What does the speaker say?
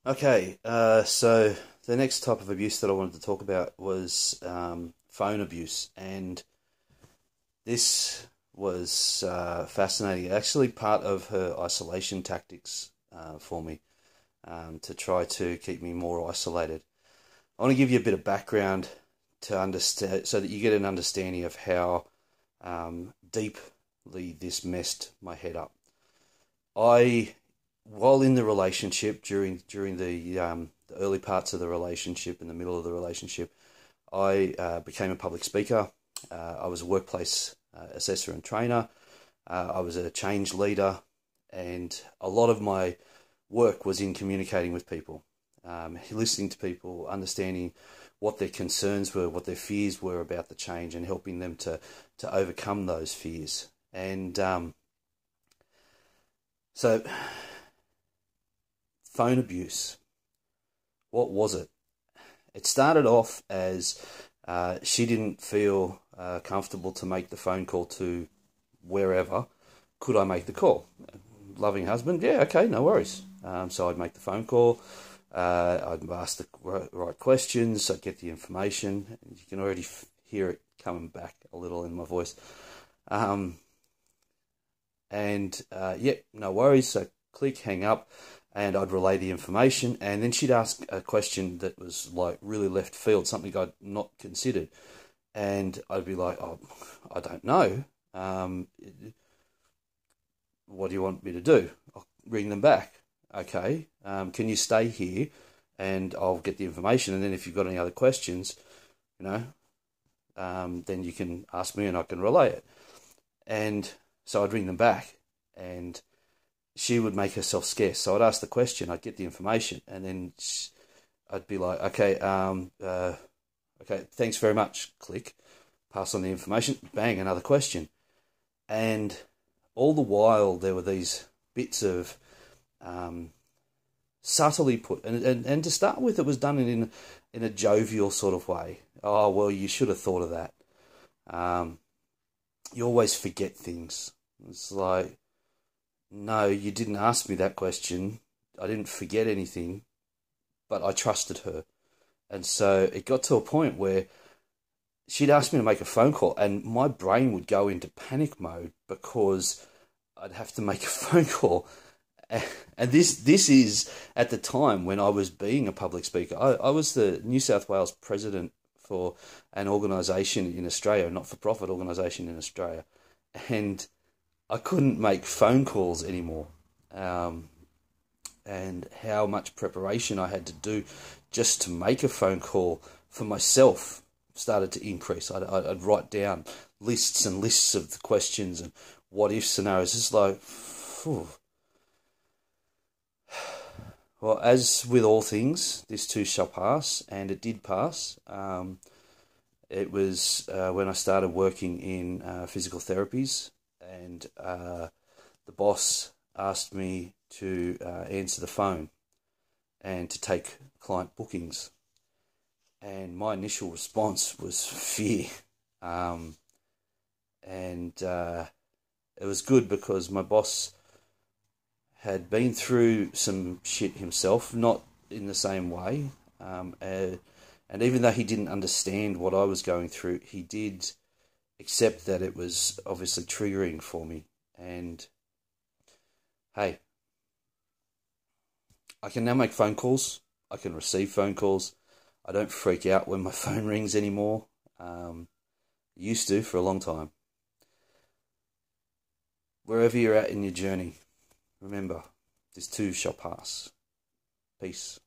Okay, so the next type of abuse that I wanted to talk about was phone abuse, and this was fascinating. Actually, part of her isolation tactics for me to try to keep me more isolated. I want to give you a bit of background to understand, so that you get an understanding of how deeply this messed my head up. I While in the relationship, during the early parts of the relationship, in the middle of the relationship, I became a public speaker. I was a workplace assessor and trainer. I was a change leader, and a lot of my work was in communicating with people, listening to people, understanding what their concerns were, what their fears were about the change, and helping them to overcome those fears. And so, phone abuse. What was it? It started off as she didn't feel comfortable to make the phone call to wherever. Could I make the call? Loving husband, yeah, okay, no worries. So I'd make the phone call. I'd ask the right questions. I'd get the information. You can already hear it coming back a little in my voice. Yeah, no worries. So click, hang up, and I'd relay the information. And then she'd ask a question that was like really left field, something I'd not considered. And I'd be like, oh, I don't know. What do you want me to do? I'll ring them back. Okay. Can you stay here and I'll get the information. And then if you've got any other questions, you know, then you can ask me and I can relay it. And so I'd ring them back, and she would make herself scarce. So I'd ask the question, I'd get the information, and then I'd be like, okay, okay, thanks very much. Click, pass on the information. Bang, another question, and all the while there were these bits of subtly put, and to start with, it was done in a jovial sort of way. Oh well, you should have thought of that. You always forget things. It's like, no, you didn't ask me that question. I didn't forget anything, but I trusted her. And so it got to a point where she'd ask me to make a phone call, and my brain would go into panic mode because I'd have to make a phone call. And this is at the time when I was being a public speaker. I was the New South Wales president for an organisation in Australia, a not-for-profit organisation in Australia, and I couldn't make phone calls anymore. And how much preparation I had to do just to make a phone call for myself started to increase. I'd write down lists and lists of the questions and what if scenarios. It's like, phew. Well, as with all things, this too shall pass, and it did pass. It was when I started working in physical therapies, and the boss asked me to answer the phone and to take client bookings. And my initial response was fear. And it was good because my boss had been through some shit himself, not in the same way. And even though he didn't understand what I was going through, he did accept that it was obviously triggering for me. And hey, I can now make phone calls. I can receive phone calls. I don't freak out when my phone rings anymore. Used to for a long time. Wherever you're at in your journey, remember, this too shall pass. Peace.